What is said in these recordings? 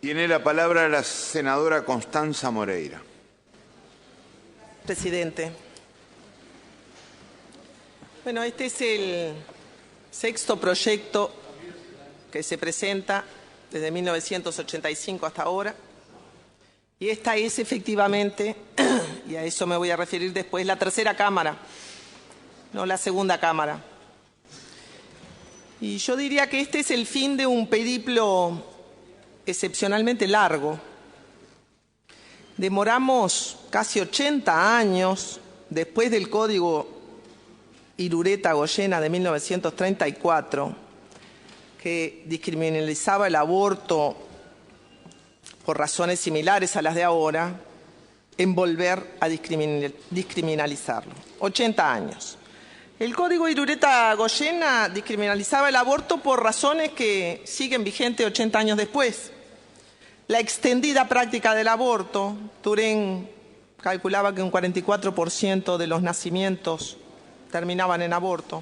Tiene la palabra la senadora Constanza Moreira. Presidente. Bueno, este es el sexto proyecto que se presenta desde 1985 hasta ahora. Y esta es efectivamente, y a eso me voy a referir después, la tercera Cámara, no la segunda Cámara. Y yo diría que este es el fin de un periplo excepcionalmente largo. Demoramos casi 80 años después del Código Irureta-Goyena de 1934, que descriminalizaba el aborto por razones similares a las de ahora, en volver a descriminalizarlo. 80 años. El Código Irureta-Goyena descriminalizaba el aborto por razones que siguen vigentes 80 años después. La extendida práctica del aborto, Turén calculaba que un 44% de los nacimientos terminaban en aborto.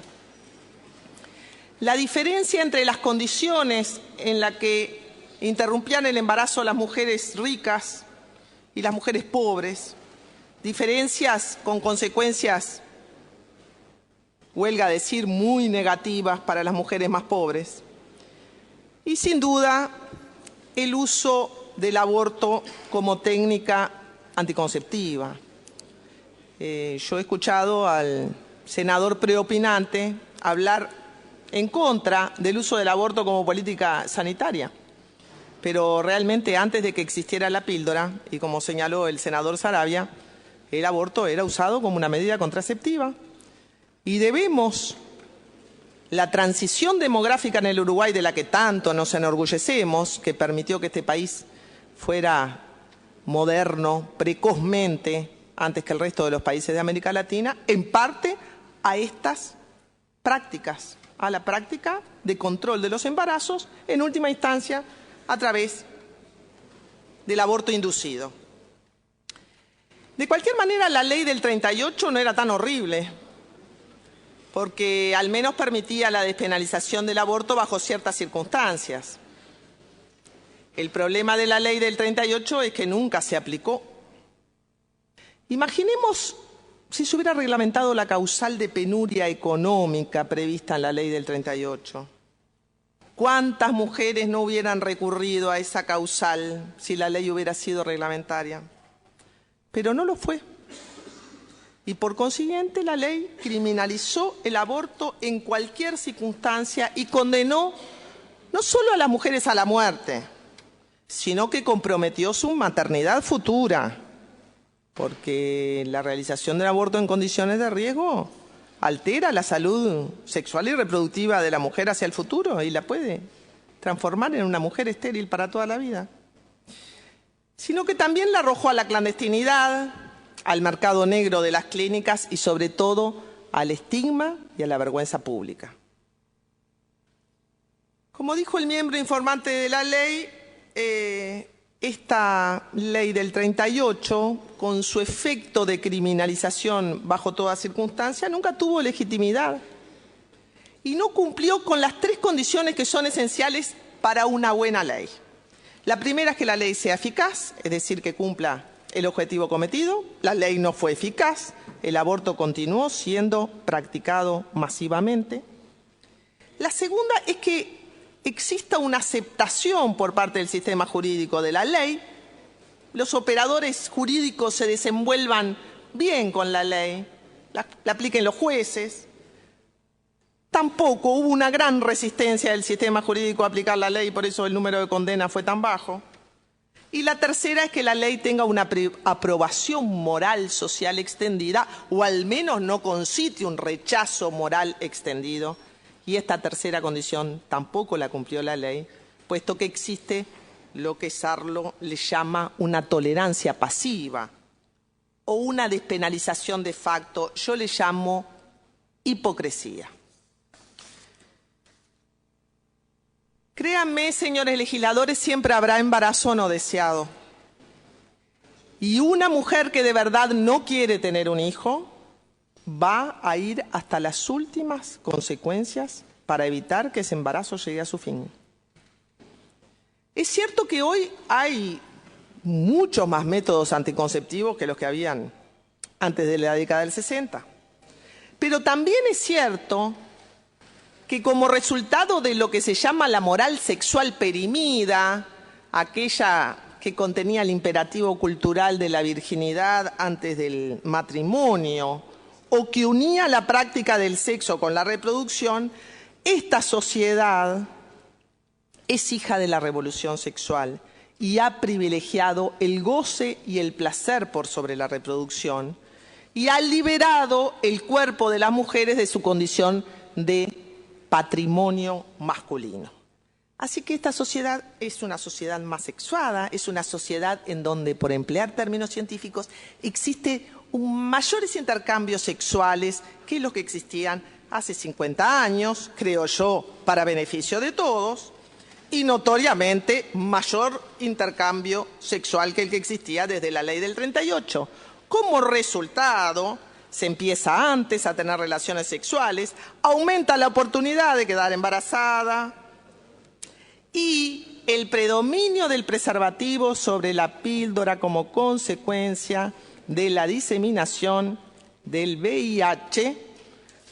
La diferencia entre las condiciones en las que interrumpían el embarazo las mujeres ricas y las mujeres pobres, diferencias con consecuencias, huelga decir, muy negativas para las mujeres más pobres. Y sin duda, el uso del aborto como técnica anticonceptiva. Yo he escuchado al senador preopinante hablar en contra del uso del aborto como política sanitaria. Pero realmente antes de que existiera la píldora, y como señaló el senador Saravia, el aborto era usado como una medida contraceptiva. Y debemos la transición demográfica en el Uruguay, de la que tanto nos enorgullecemos, que permitió que este país fuera moderno precozmente antes que el resto de los países de América Latina, en parte a estas prácticas, a la práctica de control de los embarazos, en última instancia a través del aborto inducido. De cualquier manera, la ley del 38 no era tan horrible, porque al menos permitía la despenalización del aborto bajo ciertas circunstancias. El problema de la ley del 38 es que nunca se aplicó. Imaginemos si se hubiera reglamentado la causal de penuria económica prevista en la ley del 38. ¿Cuántas mujeres no hubieran recurrido a esa causal si la ley hubiera sido reglamentaria? Pero no lo fue. Y por consiguiente la ley criminalizó el aborto en cualquier circunstancia y condenó no solo a las mujeres a la muerte, sino que comprometió su maternidad futura, porque la realización del aborto en condiciones de riesgo altera la salud sexual y reproductiva de la mujer hacia el futuro y la puede transformar en una mujer estéril para toda la vida. Sino que también la arrojó a la clandestinidad, al mercado negro de las clínicas y sobre todo al estigma y a la vergüenza pública. Como dijo el miembro informante de la ley, esta ley del 38, con su efecto de criminalización bajo toda circunstancia, nunca tuvo legitimidad y no cumplió con las tres condiciones que son esenciales para una buena ley. La primera es que la ley sea eficaz, es decir, que cumpla el objetivo cometido. La ley no fue eficaz, el aborto continuó siendo practicado masivamente. La segunda es que exista una aceptación por parte del sistema jurídico de la ley, los operadores jurídicos se desenvuelvan bien con la ley, la apliquen los jueces. Tampoco hubo una gran resistencia del sistema jurídico a aplicar la ley, por eso el número de condenas fue tan bajo. Y la tercera es que la ley tenga una aprobación moral social extendida, o al menos no concite un rechazo moral extendido. Y esta tercera condición tampoco la cumplió la ley, puesto que existe lo que Sarlo le llama una tolerancia pasiva o una despenalización de facto. Yo le llamo hipocresía. Créanme, señores legisladores, siempre habrá embarazo no deseado. Y una mujer que de verdad no quiere tener un hijo va a ir hasta las últimas consecuencias para evitar que ese embarazo llegue a su fin. Es cierto que hoy hay muchos más métodos anticonceptivos que los que habían antes de la década del 60. Pero también es cierto que como resultado de lo que se llama la moral sexual perimida, aquella que contenía el imperativo cultural de la virginidad antes del matrimonio, o que unía la práctica del sexo con la reproducción, esta sociedad es hija de la revolución sexual y ha privilegiado el goce y el placer por sobre la reproducción y ha liberado el cuerpo de las mujeres de su condición de patrimonio masculino. Así que esta sociedad es una sociedad más sexuada, es una sociedad en donde, por emplear términos científicos, existe mayores intercambios sexuales que los que existían hace 50 años, creo yo, para beneficio de todos, y notoriamente mayor intercambio sexual que el que existía desde la ley del 38. Como resultado, se empieza antes a tener relaciones sexuales, aumenta la oportunidad de quedar embarazada y el predominio del preservativo sobre la píldora como consecuencia de la diseminación del VIH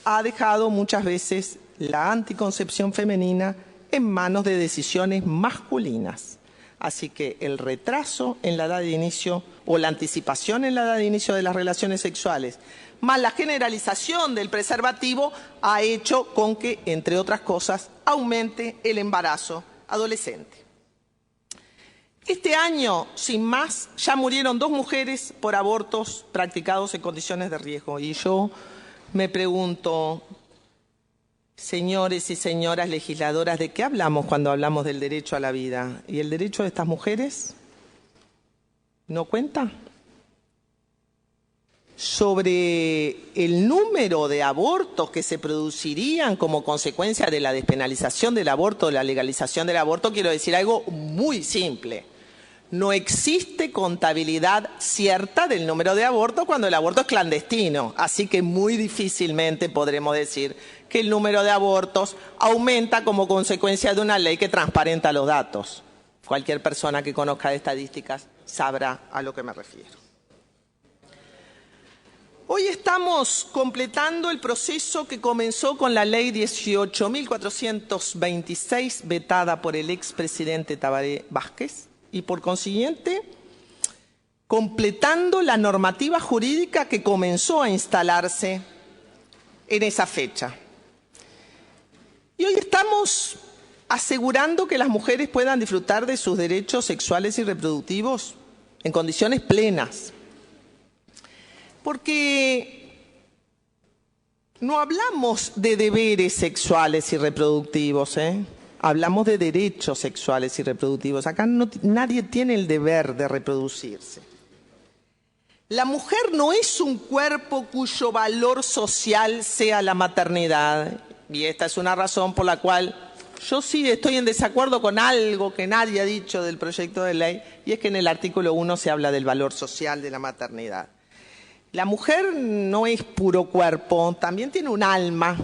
ha dejado muchas veces la anticoncepción femenina en manos de decisiones masculinas. Así que el retraso en la edad de inicio o la anticipación en la edad de inicio de las relaciones sexuales, más la generalización del preservativo, ha hecho con que, entre otras cosas, aumente el embarazo adolescente. Este año, sin más, ya murieron 2 mujeres por abortos practicados en condiciones de riesgo. Y yo me pregunto, señores y señoras legisladoras, ¿de qué hablamos cuando hablamos del derecho a la vida? ¿Y el derecho de estas mujeres no cuenta? Sobre el número de abortos que se producirían como consecuencia de la despenalización del aborto, de la legalización del aborto, quiero decir algo muy simple. No existe contabilidad cierta del número de abortos cuando el aborto es clandestino, así que muy difícilmente podremos decir que el número de abortos aumenta como consecuencia de una ley que transparenta los datos. Cualquier persona que conozca de estadísticas sabrá a lo que me refiero. Hoy estamos completando el proceso que comenzó con la ley 18.426, vetada por el expresidente Tabaré Vázquez, y por consiguiente completando la normativa jurídica que comenzó a instalarse en esa fecha. Y hoy estamos asegurando que las mujeres puedan disfrutar de sus derechos sexuales y reproductivos en condiciones plenas. Porque no hablamos de deberes sexuales y reproductivos, hablamos de derechos sexuales y reproductivos. Acá nadie tiene el deber de reproducirse. La mujer no es un cuerpo cuyo valor social sea la maternidad. Y esta es una razón por la cual yo sí estoy en desacuerdo con algo que nadie ha dicho del proyecto de ley, y es que en el artículo 1 se habla del valor social de la maternidad. La mujer no es puro cuerpo, también tiene un alma.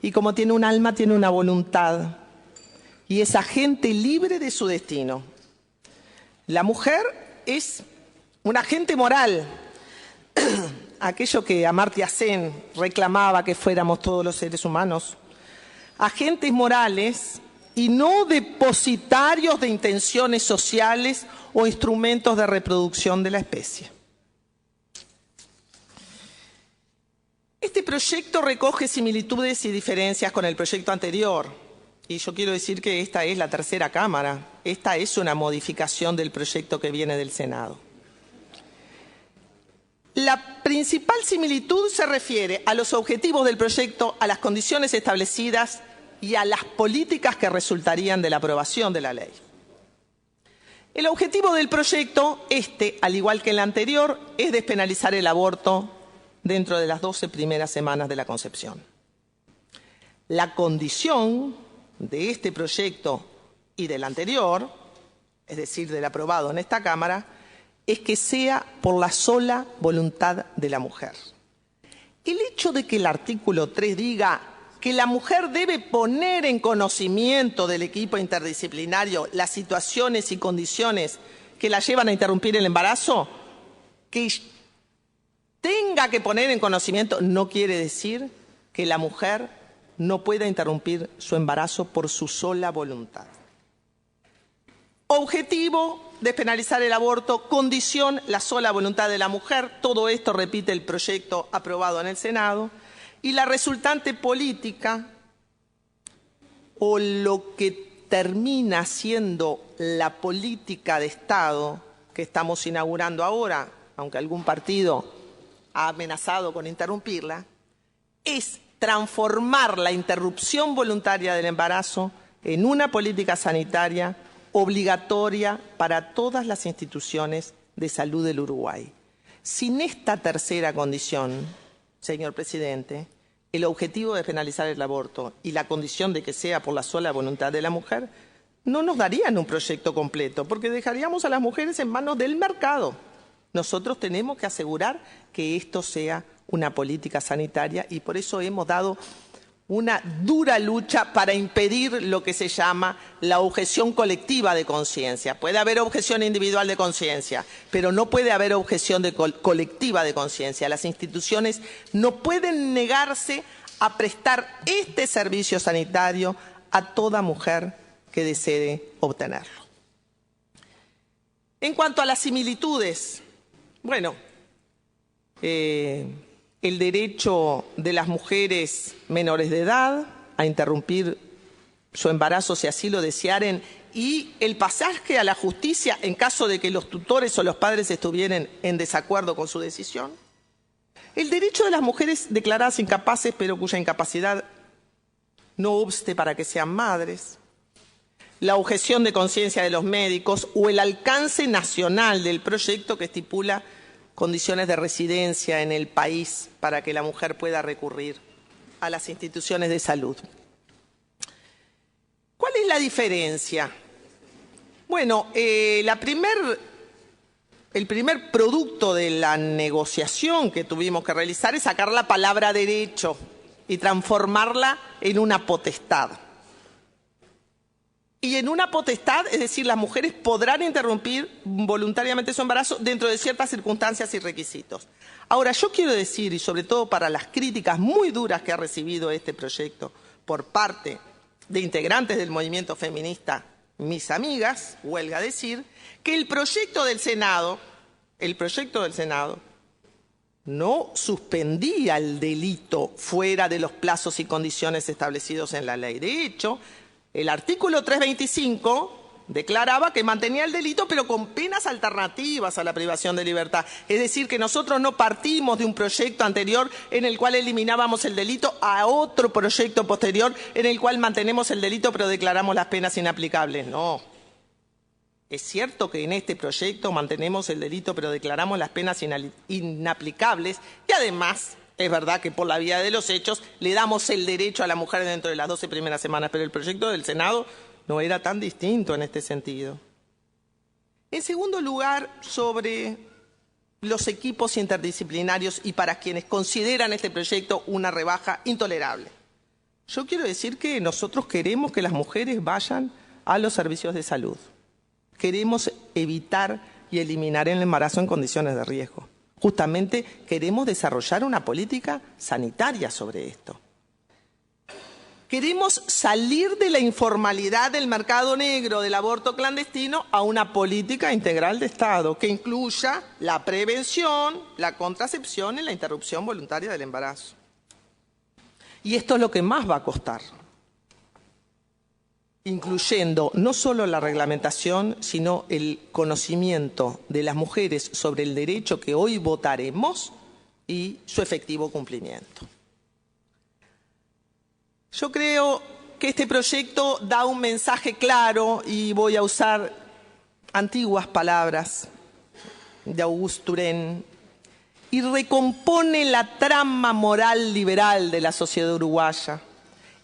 Y como tiene un alma, tiene una voluntad. Y es agente libre de su destino. La mujer es un agente moral. Aquello que Amartya Sen reclamaba que fuéramos todos los seres humanos. Agentes morales y no depositarios de intenciones sociales o instrumentos de reproducción de la especie. Este proyecto recoge similitudes y diferencias con el proyecto anterior. Y yo quiero decir que esta es la tercera Cámara. Esta es una modificación del proyecto que viene del Senado. La principal similitud se refiere a los objetivos del proyecto, a las condiciones establecidas y a las políticas que resultarían de la aprobación de la ley. El objetivo del proyecto, al igual que el anterior, es despenalizar el aborto dentro de las 12 primeras semanas de la concepción. La condición de este proyecto y del anterior, es decir, del aprobado en esta Cámara, es que sea por la sola voluntad de la mujer. El hecho de que el artículo 3 diga que la mujer debe poner en conocimiento del equipo interdisciplinario las situaciones y condiciones que la llevan a interrumpir el embarazo, que tenga que poner en conocimiento no quiere decir que la mujer no pueda interrumpir su embarazo por su sola voluntad. Objetivo: despenalizar el aborto. Condición: la sola voluntad de la mujer. Todo esto repite el proyecto aprobado en el Senado. Y la resultante política, o lo que termina siendo la política de Estado que estamos inaugurando ahora, aunque algún partido ha amenazado con interrumpirla, es transformar la interrupción voluntaria del embarazo en una política sanitaria obligatoria para todas las instituciones de salud del Uruguay. Sin esta tercera condición, señor presidente, el objetivo de penalizar el aborto y la condición de que sea por la sola voluntad de la mujer no nos darían un proyecto completo, porque dejaríamos a las mujeres en manos del mercado. Nosotros tenemos que asegurar que esto sea una política sanitaria y por eso hemos dado una dura lucha para impedir lo que se llama la objeción colectiva de conciencia. Puede haber objeción individual de conciencia, pero no puede haber objeción colectiva de conciencia. Las instituciones no pueden negarse a prestar este servicio sanitario a toda mujer que desee obtenerlo. En cuanto a las similitudes, bueno, el derecho de las mujeres menores de edad a interrumpir su embarazo si así lo desearen y el pasaje a la justicia en caso de que los tutores o los padres estuvieran en desacuerdo con su decisión. El derecho de las mujeres declaradas incapaces pero cuya incapacidad no obste para que sean madres. La objeción de conciencia de los médicos o el alcance nacional del proyecto que estipula condiciones de residencia en el país para que la mujer pueda recurrir a las instituciones de salud. ¿Cuál es la diferencia? Bueno, el primer producto de la negociación que tuvimos que realizar es sacar la palabra derecho y transformarla en una potestad. Y en una potestad, es decir, las mujeres podrán interrumpir voluntariamente su embarazo dentro de ciertas circunstancias y requisitos. Ahora, yo quiero decir, y sobre todo para las críticas muy duras que ha recibido este proyecto por parte de integrantes del movimiento feminista, mis amigas, huelga decir, que el proyecto del Senado no suspendía el delito fuera de los plazos y condiciones establecidos en la ley. De hecho, el artículo 325 declaraba que mantenía el delito, pero con penas alternativas a la privación de libertad. Es decir, que nosotros no partimos de un proyecto anterior en el cual eliminábamos el delito a otro proyecto posterior en el cual mantenemos el delito, pero declaramos las penas inaplicables. No. Es cierto que en este proyecto mantenemos el delito, pero declaramos las penas inaplicables y además es verdad que por la vía de los hechos le damos el derecho a la mujer dentro de las 12 primeras semanas, pero el proyecto del Senado no era tan distinto en este sentido. En segundo lugar, sobre los equipos interdisciplinarios y para quienes consideran este proyecto una rebaja intolerable. Yo quiero decir que nosotros queremos que las mujeres vayan a los servicios de salud. Queremos evitar y eliminar el embarazo en condiciones de riesgo. Justamente queremos desarrollar una política sanitaria sobre esto. Queremos salir de la informalidad del mercado negro del aborto clandestino a una política integral de Estado que incluya la prevención, la contracepción y la interrupción voluntaria del embarazo. Y esto es lo que más va a costar, incluyendo no solo la reglamentación, sino el conocimiento de las mujeres sobre el derecho que hoy votaremos y su efectivo cumplimiento. Yo creo que este proyecto da un mensaje claro y voy a usar antiguas palabras de Auguste Turén y recompone la trama moral liberal de la sociedad uruguaya,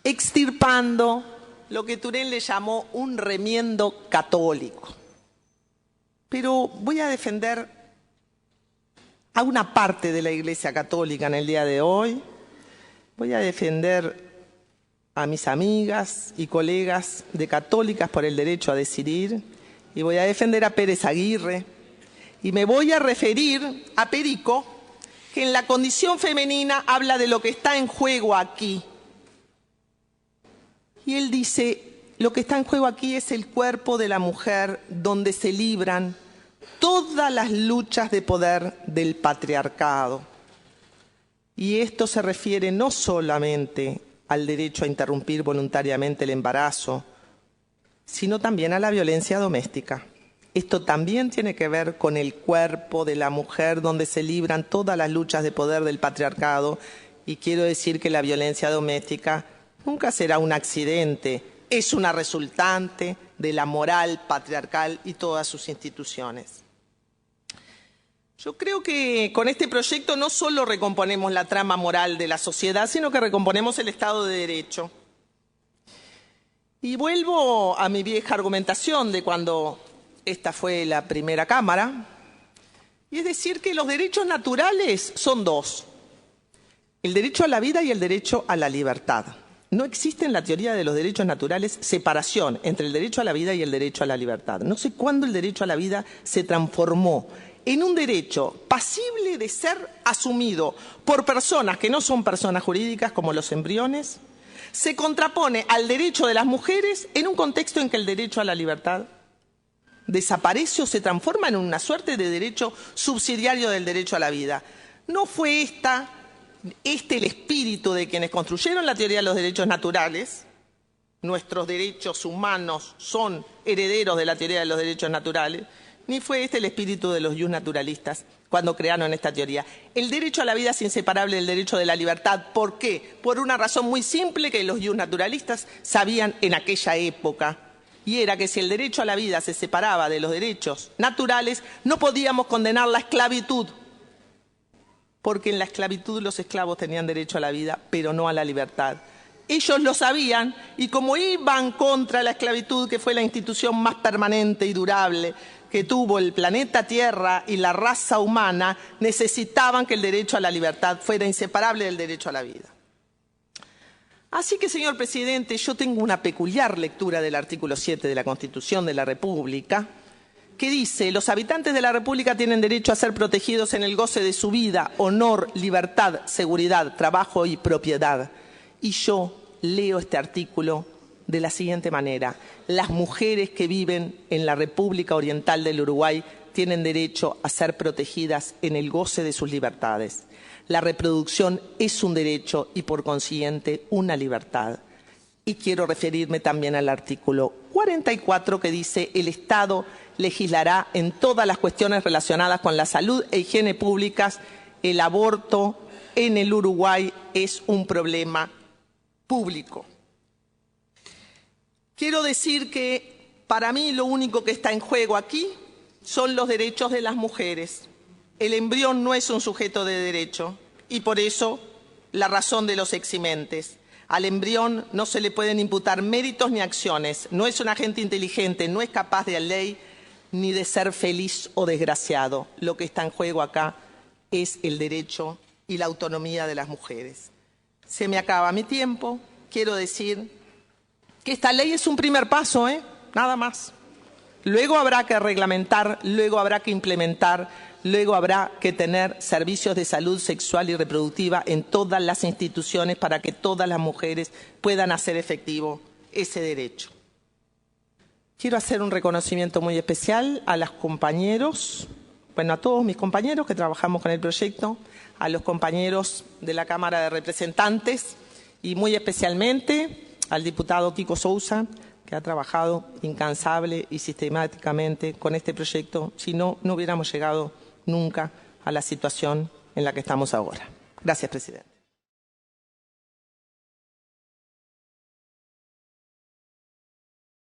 extirpando lo que Turén le llamó un remiendo católico. Pero voy a defender a una parte de la Iglesia Católica en el día de hoy, voy a defender a mis amigas y colegas de Católicas por el Derecho a Decidir y voy a defender a Pérez Aguirre y me voy a referir a Perico, que en la condición femenina habla de lo que está en juego aquí. Y él dice, lo que está en juego aquí es el cuerpo de la mujer donde se libran todas las luchas de poder del patriarcado. Y esto se refiere no solamente al derecho a interrumpir voluntariamente el embarazo, sino también a la violencia doméstica. Esto también tiene que ver con el cuerpo de la mujer donde se libran todas las luchas de poder del patriarcado. Y quiero decir que la violencia doméstica nunca será un accidente, es una resultante de la moral patriarcal y todas sus instituciones. Yo creo que con este proyecto no solo recomponemos la trama moral de la sociedad, sino que recomponemos el Estado de Derecho. Y vuelvo a mi vieja argumentación de cuando esta fue la primera Cámara, y es decir que los derechos naturales son dos: el derecho a la vida y el derecho a la libertad. No existe en la teoría de los derechos naturales separación entre el derecho a la vida y el derecho a la libertad. No sé cuándo el derecho a la vida se transformó en un derecho pasible de ser asumido por personas que no son personas jurídicas como los embriones. Se contrapone al derecho de las mujeres en un contexto en que el derecho a la libertad desaparece o se transforma en una suerte de derecho subsidiario del derecho a la vida. ¿No fue este el espíritu de quienes construyeron la teoría de los derechos naturales? Nuestros derechos humanos son herederos de la teoría de los derechos naturales. Ni fue este el espíritu de los naturalistas cuando crearon esta teoría. El derecho a la vida es inseparable del derecho de la libertad. ¿Por qué? Por una razón muy simple que los naturalistas sabían en aquella época. Y era que si el derecho a la vida se separaba de los derechos naturales, no podíamos condenar la esclavitud. Porque en la esclavitud los esclavos tenían derecho a la vida, pero no a la libertad. Ellos lo sabían y como iban contra la esclavitud, que fue la institución más permanente y durable que tuvo el planeta Tierra y la raza humana, necesitaban que el derecho a la libertad fuera inseparable del derecho a la vida. Así que, señor presidente, yo tengo una peculiar lectura del artículo 7 de la Constitución de la República, que dice: los habitantes de la República tienen derecho a ser protegidos en el goce de su vida, honor, libertad, seguridad, trabajo y propiedad. Y yo leo este artículo de la siguiente manera: las mujeres que viven en la República Oriental del Uruguay tienen derecho a ser protegidas en el goce de sus libertades. La reproducción es un derecho y por consiguiente una libertad. Y quiero referirme también al artículo 44 que dice: el Estado legislará en todas las cuestiones relacionadas con la salud e higiene públicas. El aborto en el Uruguay es un problema público. Quiero decir que para mí lo único que está en juego aquí son los derechos de las mujeres. El embrión no es un sujeto de derecho y por eso la razón de los eximentes. Al embrión no se le pueden imputar méritos ni acciones, no es un agente inteligente, no es capaz de ley ni de ser feliz o desgraciado. Lo que está en juego acá es el derecho y la autonomía de las mujeres. Se me acaba mi tiempo. Quiero decir que esta ley es un primer paso, nada más. Luego habrá que reglamentar, luego habrá que implementar, luego habrá que tener servicios de salud sexual y reproductiva en todas las instituciones para que todas las mujeres puedan hacer efectivo ese derecho. Quiero hacer un reconocimiento muy especial a los compañeros, a todos mis compañeros que trabajamos con el proyecto, a los compañeros de la Cámara de Representantes y muy especialmente al diputado Kiko Sousa, que ha trabajado incansable y sistemáticamente con este proyecto. Si no, no hubiéramos llegado nunca a la situación en la que estamos ahora. Gracias, presidente.